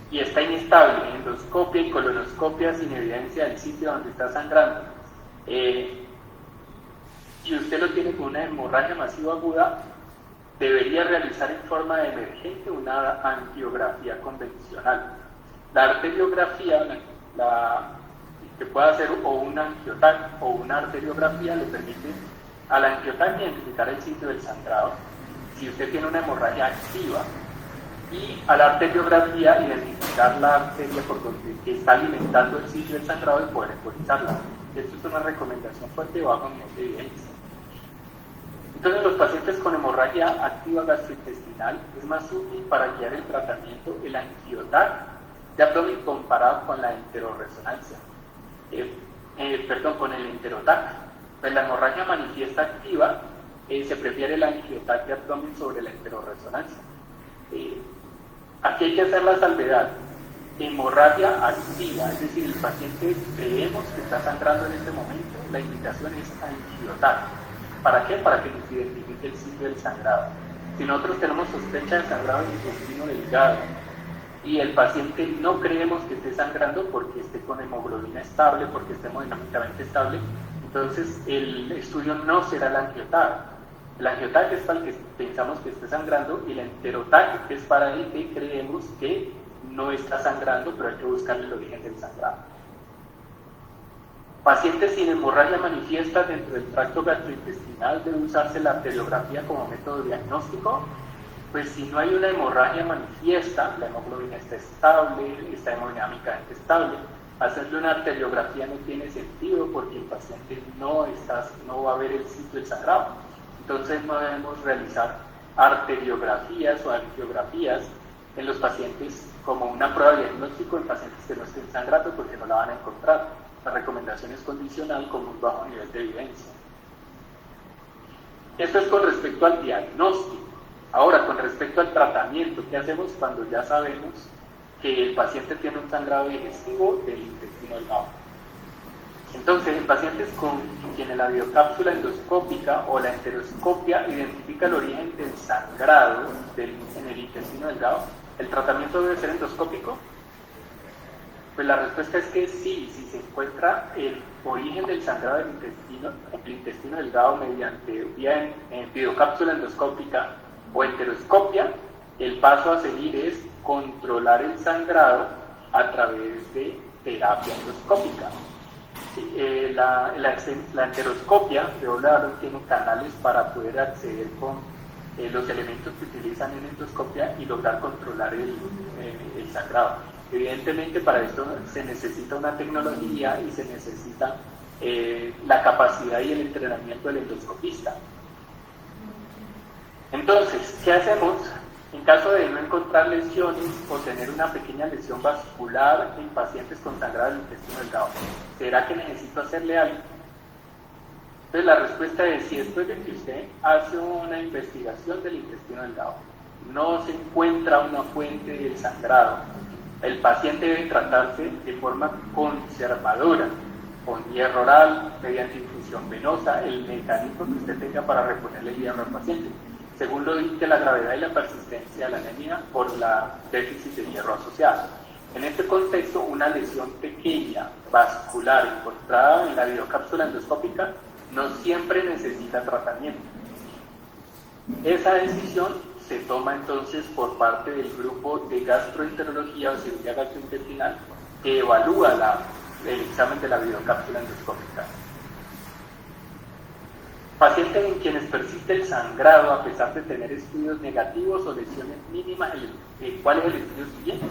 y está inestable, endoscopia y colonoscopia sin evidencia del sitio donde está sangrando, y usted lo tiene con una hemorragia masiva aguda, debería realizar en forma de emergente una angiografía convencional. La arteriografía, que puede hacer o un angioTAC o una arteriografía, le permite al angioTAC identificar el sitio del sangrado, si usted tiene una hemorragia activa, y a la arteriografía identificar la arteria por donde está alimentando el sitio del sangrado y poder embolizarla. Esto es una recomendación fuerte bajo nivel de evidencia. Entonces, los pacientes con hemorragia activa gastrointestinal es más útil para guiar el tratamiento el angioTAC de abdomen comparado con la enteroresonancia. Con el enteroTAC. Pues la hemorragia manifiesta activa, se prefiere el angioTAC de abdomen sobre la enteroresonancia. Aquí hay que hacer la salvedad. Hemorragia activa, es decir, el paciente creemos que está sangrando en este momento, la indicación es angioTAC. ¿Para qué? Para que nos identifique el sitio del sangrado. Si nosotros tenemos sospecha de sangrado en el intestino delgado y el paciente no creemos que esté sangrando porque esté con hemoglobina estable, porque esté hemodinámicamente estable, entonces el estudio no será el angioTAC. El angioTAC es para el que pensamos que esté sangrando y el enteroTAC es para el que creemos que no está sangrando, pero hay que buscarle el origen del sangrado. Pacientes sin hemorragia manifiesta dentro del tracto gastrointestinal, debe usarse la arteriografía como método diagnóstico. Pues si no hay una hemorragia manifiesta, la hemoglobina está estable, está hemodinámicamente estable, hacerle una arteriografía no tiene sentido porque el paciente no va a ver el sitio del sangrado. Entonces no debemos realizar arteriografías o angiografías en los pacientes como una prueba de diagnóstico en pacientes que no estén sangrando porque no la van a encontrar. La recomendación es condicional con un bajo nivel de evidencia. Esto es con respecto al diagnóstico. Ahora, con respecto al tratamiento, ¿qué hacemos cuando ya sabemos que el paciente tiene un sangrado digestivo del intestino delgado? Entonces, en pacientes con quienes la biocápsula endoscópica o la enteroscopia identifica el origen del sangrado en el intestino delgado, ¿el tratamiento debe ser endoscópico? Pues la respuesta es que sí, si se encuentra el origen del sangrado del intestino delgado mediante vía biocápsula endoscópica o enteroscopia, el paso a seguir es controlar el sangrado a través de terapia endoscópica. La enteroscopia de Ólaro tiene canales para poder acceder con los elementos que utilizan en endoscopia y lograr controlar el sangrado. Evidentemente para esto se necesita una tecnología y se necesita la capacidad y el entrenamiento del endoscopista. Entonces, ¿qué hacemos en caso de no encontrar lesiones o tener una pequeña lesión vascular en pacientes con sangrado del intestino delgado? ¿Será que necesito hacerle algo? Entonces la respuesta es, si después de que usted hace una investigación del intestino delgado no se encuentra una fuente del sangrado, el paciente debe tratarse de forma conservadora, con hierro oral, mediante infusión venosa, el mecanismo que usted tenga para reponerle el hierro al paciente, según lo indique la gravedad y la persistencia de la anemia por la déficit de hierro asociado. En este contexto, una lesión pequeña, vascular, encontrada en la videocápsula endoscópica, no siempre necesita tratamiento. Esa decisión se toma entonces por parte del grupo de gastroenterología o cirugía gastrointestinal que evalúa el examen de la videocápsula endoscópica. Pacientes en quienes persiste el sangrado a pesar de tener estudios negativos o lesiones mínimas. ¿Cuál es el estudio siguiente?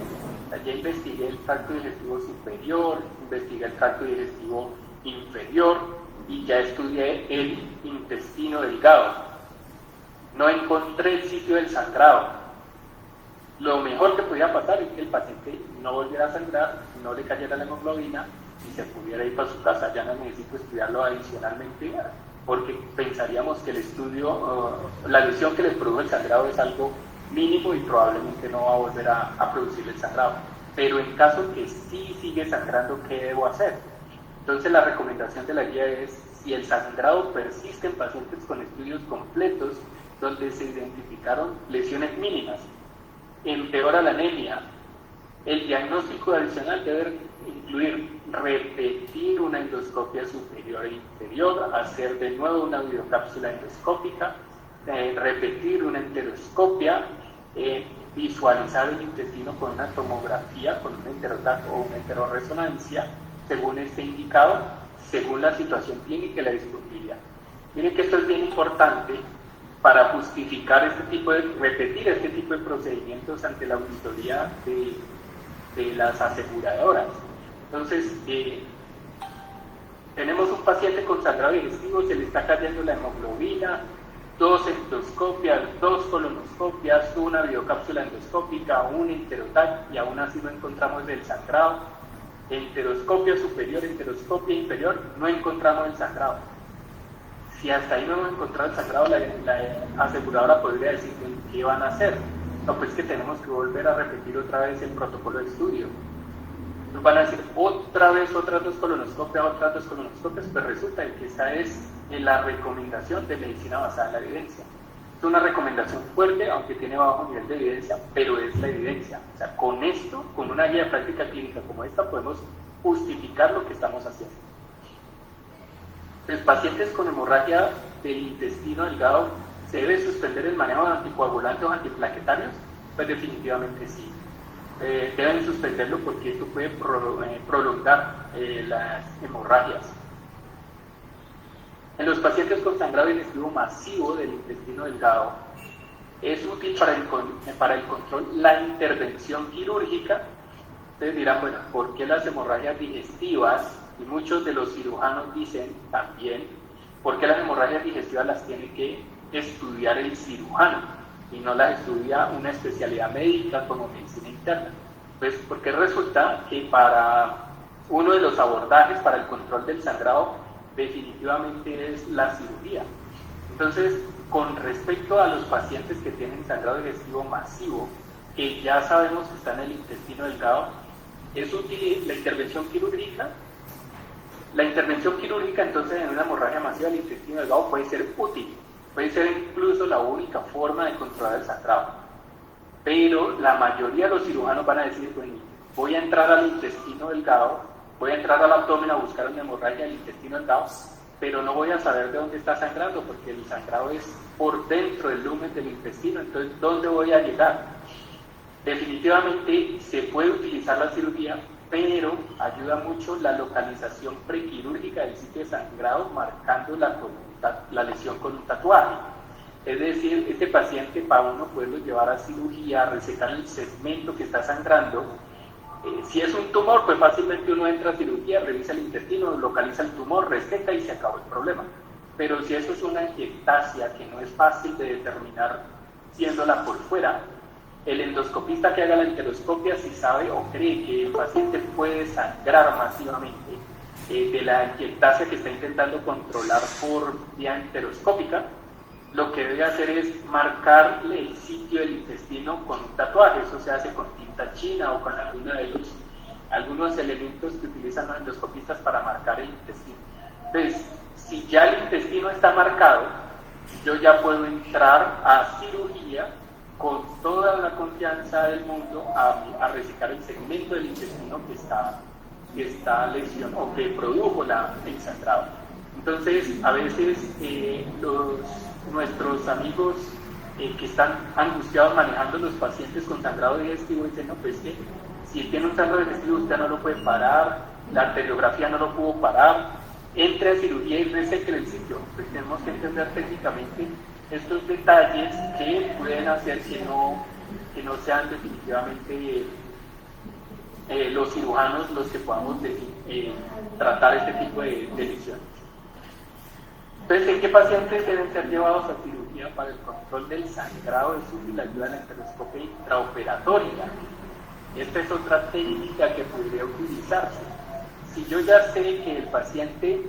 Ya investigué el tracto digestivo superior, investigué el tracto digestivo inferior y ya estudié el intestino delgado. No encontré el sitio del sangrado. Lo mejor que podía pasar es que el paciente no volviera a sangrar, no le cayera la hemoglobina y se pudiera ir para su casa. Ya no necesito estudiarlo adicionalmente porque pensaríamos que el estudio, la lesión que les produjo el sangrado es algo mínimo y probablemente no va a volver a producir el sangrado. Pero en caso que sí sigue sangrando, ¿qué debo hacer? Entonces la recomendación de la guía es, si el sangrado persiste en pacientes con estudios completos donde se identificaron lesiones mínimas, empeora la anemia, el diagnóstico adicional debe incluir repetir una endoscopia superior e inferior, hacer de nuevo una videocápsula endoscópica, repetir una enteroscopia, visualizar el intestino con una tomografía, con un enteroTAC o una enterorresonancia, según esté indicado, según la situación clínica y la disponibilidad. Miren que esto es bien importante para justificar repetir este tipo de procedimientos ante la auditoría de las aseguradoras. Entonces, tenemos un paciente con sangrado digestivo, se le está cayendo la hemoglobina, 2 endoscopias, 2 colonoscopias, una videocápsula endoscópica, un enteroTAC y aún así no encontramos el sangrado. Enteroscopia superior, enteroscopia inferior, no encontramos el sangrado. Si hasta ahí no hemos encontrado el sangrado, la aseguradora podría decir, ¿qué van a hacer? No, pues que tenemos que volver a repetir otra vez el protocolo de estudio. Nos van a decir otra vez otras 2 colonoscopias, pues resulta que esa es la recomendación de medicina basada en la evidencia. Es una recomendación fuerte, aunque tiene bajo nivel de evidencia, pero es la evidencia. O sea, con esto, con una guía de práctica clínica como esta, podemos justificar lo que estamos haciendo. Los pacientes con hemorragia del intestino delgado, ¿se debe suspender el manejo de anticoagulantes o antiplaquetarios? Pues definitivamente sí. Deben suspenderlo porque esto puede prolongar las hemorragias. En los pacientes con sangrado digestivo masivo del intestino delgado, es útil para el control la intervención quirúrgica. Ustedes dirán, bueno, ¿por qué las hemorragias digestivas? Y muchos de los cirujanos dicen también, ¿por qué las hemorragias digestivas las tiene que estudiar el cirujano y no las estudia una especialidad médica como medicina interna? Pues porque resulta que para uno de los abordajes para el control del sangrado definitivamente es la cirugía. Entonces, con respecto a los pacientes que tienen sangrado digestivo masivo, que ya sabemos que está en el intestino delgado, es útil la intervención quirúrgica. La intervención quirúrgica entonces en una hemorragia masiva del intestino delgado puede ser útil, puede ser incluso la única forma de controlar el sangrado. Pero la mayoría de los cirujanos van a decir, bueno, voy a entrar al intestino delgado, voy a entrar al abdomen a buscar una hemorragia del intestino delgado, pero no voy a saber de dónde está sangrando, porque el sangrado es por dentro del lumen del intestino. Entonces, ¿dónde voy a llegar? Definitivamente se puede utilizar la cirugía, pero ayuda mucho la localización prequirúrgica del sitio de sangrado, marcando la lesión con un tatuaje. Es decir, este paciente, para uno poderlo llevar a cirugía, resecar el segmento que está sangrando, si es un tumor, pues fácilmente uno entra a cirugía, revisa el intestino, localiza el tumor, reseta y se acabó el problema. Pero si eso es una ectasia que no es fácil de determinar viéndola por fuera, el endoscopista que haga la enteroscopia, si sabe o cree que el paciente puede sangrar masivamente de la ectasia que está intentando controlar por vía enteroscópica, lo que debe hacer es marcarle el sitio del intestino con un tatuaje. Eso se hace con tinta china o con algunos elementos que utilizan los endoscopistas para marcar el intestino. Entonces, si ya el intestino está marcado, yo ya puedo entrar a cirugía con toda la confianza del mundo a resecar el segmento del intestino que está lesionado o que produjo el sangrado. Entonces, a veces nuestros amigos que están angustiados manejando los pacientes con sangrado digestivo dicen, no, pues que si tiene un sangrado digestivo usted no lo puede parar, la arteriografía no lo pudo parar, entre a cirugía y reseque el sitio. Pues tenemos que entender técnicamente estos detalles que pueden hacer que no sean definitivamente los cirujanos los que podamos tratar este tipo de lesiones. Entonces, ¿en qué pacientes deben ser llevados a cirugía para el control del sangrado? Es útil la ayuda en la enteroscopia intraoperatoria. Esta es otra técnica que podría utilizarse. Si yo ya sé que el paciente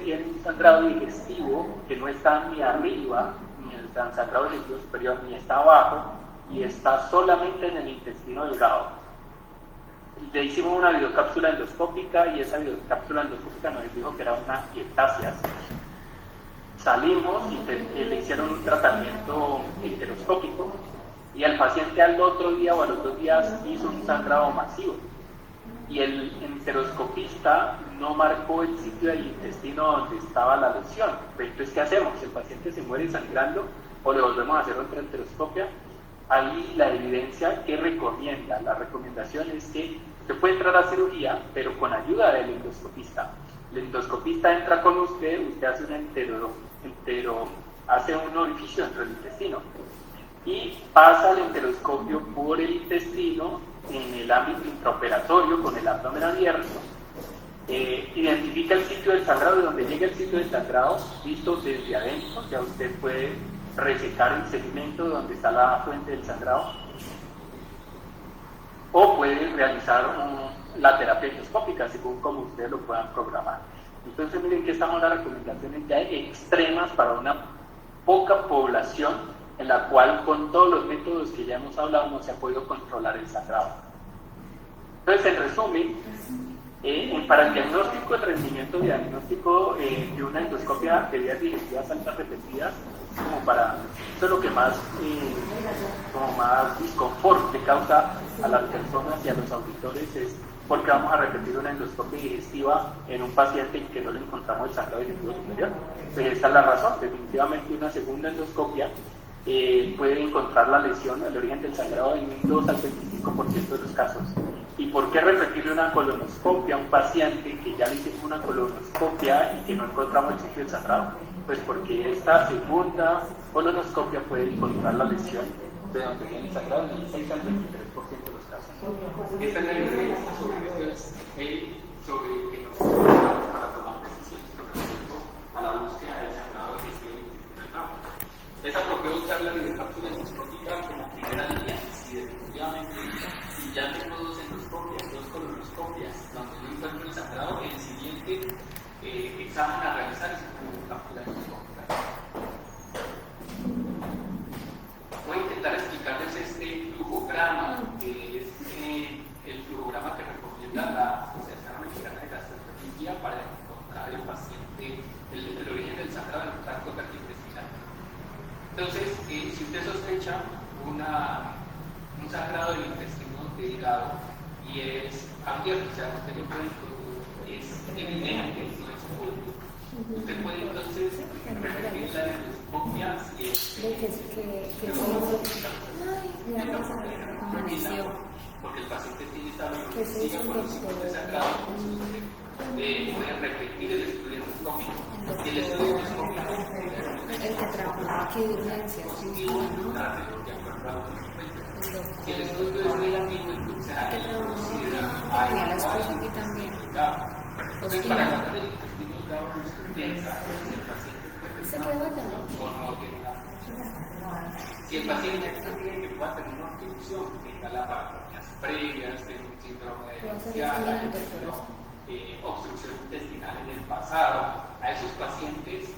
tiene un sangrado digestivo que no está ni arriba, ni el sangrado digestivo superior, ni está abajo, y está solamente en el intestino delgado. Le hicimos una videocápsula endoscópica y esa videocápsula endoscópica nos dijo que era una ectasia. Salimos y le hicieron un tratamiento enteroscópico y al paciente al otro día o a los 2 días hizo un sangrado masivo. Y el enteroscopista no marcó el sitio del intestino donde estaba la lesión. Entonces, ¿qué hacemos? ¿El paciente se muere sangrando o le volvemos a hacer otra enteroscopia? Ahí la evidencia que recomienda, la recomendación es que usted puede entrar a cirugía, pero con ayuda del endoscopista. El endoscopista entra con usted hace hace un orificio dentro del intestino y pasa el enteroscopio por el intestino en el ámbito intraoperatorio con el abdomen abierto, identifica el sitio del sangrado y donde llega el sitio del sangrado, visto desde adentro, ya usted puede resecar el segmento donde está la fuente del sangrado o puede realizar la terapia endoscópica según como ustedes lo puedan programar. Entonces miren que estamos las recomendaciones ya extremas para una poca población en la cual con todos los métodos que ya hemos hablado no se ha podido controlar el sangrado. Entonces en resumen, para el diagnóstico, el rendimiento diagnóstico de una endoscopia de vías digestivas altas repetidas, eso es lo que más disconfort le causa a las personas y a los auditores, es porque vamos a repetir una endoscopia digestiva en un paciente en que no le encontramos el sangrado digestivo superior. Pues esta es la razón. Definitivamente una segunda endoscopia puede encontrar la lesión, el origen del sangrado en un 2 al 25% de los casos. ¿Y por qué repetirle una colonoscopia a un paciente que ya le hicimos una colonoscopia y que no encontramos el sitio del sangrado? Pues porque esta segunda colonoscopia puede encontrar la lesión de donde viene el sangrado en el 6 al 23% de los casos. Esta es la evidencia sobre que nos ayudamos para tomar decisiones con respecto a la búsqueda del sangrado digestivo intestinal. Es apropiado usar la videocápsula endoscópica como primera línea si definitivamente si ya tengo 2 endoscopias, 2 colonoscopias, donde no encuentro el sangrado, el siguiente examen a realizar es una videocápsula endoscópica. Voy a intentar explicarles este flujograma, que es el flujograma que recomienda la Asociación Americana de Gastroenterología para encontrar el paciente, el origen del sangrado en el tracto gastrointestinal. Entonces, si usted sospecha un sangrado del intestino delgado y es abierto, o sea, usted lo puede es evidente, no es oculto, usted puede entonces repetir la endoscopia si es ese es siga el con los ciclos de sangrado, entonces usted puede repetir el estudio endoscópico. El estudio endoscópico El que trabaja aquí de urgencia. positivo, trátelo de acuerdo a los documentos. Si el estudio es negativo, entonces ahí considera Tenía la esposa aquí también. entonces, para hablar del intestino delgado, usted piensa si el paciente Se quedó acá, ¿no? o no tiene nada. Si el paciente cree que pueda tener una obstrucción, tenga laparotomías previas, tenga un síndrome de obstrucción intestinal en el pasado, a esos pacientes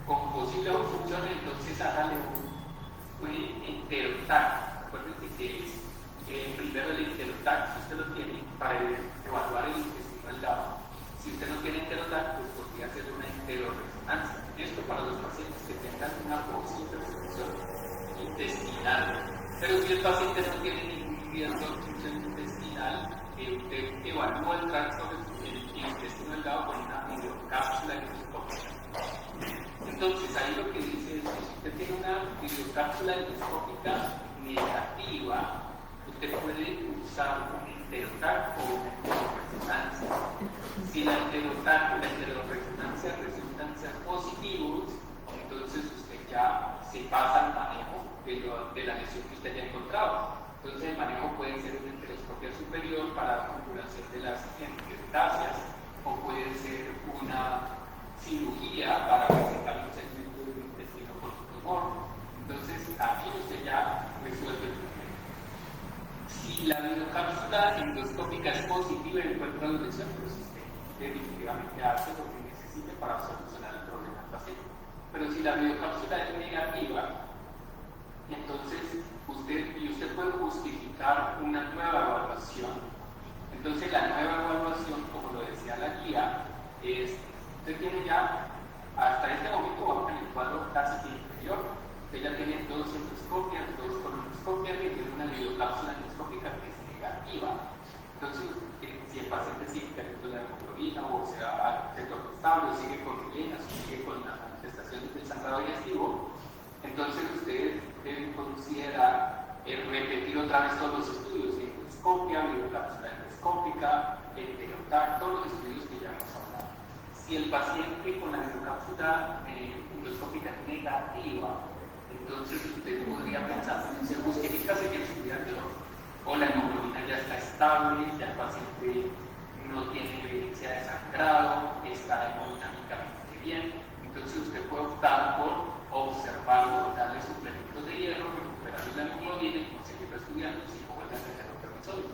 con posible obstrucción, entonces hágale un enterotac. Acuérdense que primero el enterotac, si usted lo tiene, para evaluar el intestino delgado. Si usted no tiene enterotac, pues podría hacer una enteroresonancia. Esto para los pacientes que tengan una posible obstrucción intestinal. Pero si el paciente no tiene ningún riesgo de obstrucción intestinal, usted evalúa el tracto del intestino delgado con una videocápsula endoscópica. Entonces, ahí lo que dice es que si usted tiene una videocápsula endoscópica negativa, usted puede usar un enterotac o una enteroresonancia. Si la enterotac o la enteroresonancia resultan ser positivos, entonces usted ya se pasa al manejo de la lesión que usted ya ha encontrado. Entonces el manejo puede ser una enteroscopia superior para la configuración de las metástasis, o puede ser una cirugía para presentar un segmento del intestino con un tumor. Entonces aquí usted ya resuelve el problema. Si la videocápsula endoscópica es positiva y encuentra la lesión, pues usted definitivamente hace lo que necesite para solucionar el problema del paciente. Pero si la videocápsula es negativa, entonces usted puede justificar una nueva evaluación. Entonces la nueva evaluación, como lo decía la guía, es, usted tiene ya, hasta este momento vamos en el cuadro casi inferior, usted ya tiene 2 endoscopias, 2 colonoscopias y tiene una videocápsula endoscópica que es negativa. Entonces, si el paciente sigue teniendo la hemoglobina o se va a centro estable, o sigue con rellenas, o sigue con las manifestaciones del sangrado digestivo, entonces usted debe considerar repetir otra vez todos los estudios, endoscopia, videocápsula endoscópica, enterotac, todos los estudios que ya hemos hablado. Si el paciente con la videocápsula endoscópica negativa, entonces usted podría pensar, se justifica seguir estudiándolo, o la hemoglobina ya está estable, ya el paciente no tiene evidencia de sangrado, está hemodinámicamente bien, entonces usted puede optar por observarlo, darle suplementos de hierro, recuperar la hemoglobina y seguirlo estudiando sin volver a tener otro episodio.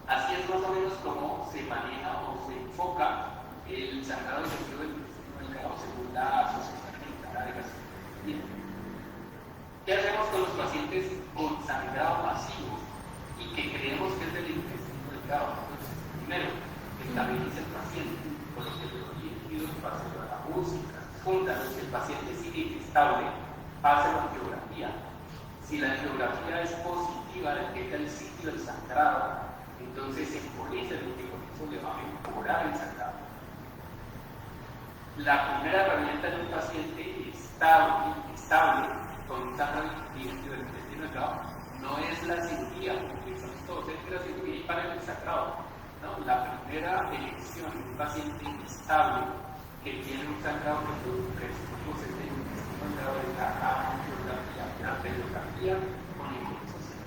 Así es más o menos como se maneja o se enfoca el sangrado digestivo del intestino delgado según la Asociación Mexicana de Gastroenterología. ¿Qué hacemos con los pacientes con sangrado masivo y que creemos que es del intestino delgado? Entonces, primero, estabiliza el paciente con los líquidos, páselo a la música, júntalo. Si el paciente sigue estable, hace la angiografía. Si la angiografía es positiva, detecta el sitio del sangrado, entonces emboliza el que con eso le va a mejorar el sangrado. La primera herramienta de un paciente estable con un sangrado digestivo del intestino delgado no es la cirugía, porque son todos la cirugía y para el sangrado. ¿No? La primera elección de un paciente estable que tiene un sangrado que presupone es el intestino delgado de la angiografía, la radiografía con embolización.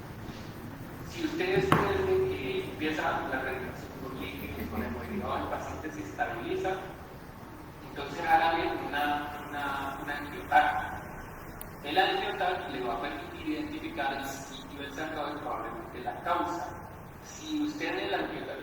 Si ustedes ven que empieza la radiografía con el movilizado del paciente se estabiliza, entonces hágale una angiotac. El angiotac le va a permitir identificar el sitio del sangrado y probablemente la causa. Si usted en el angiotac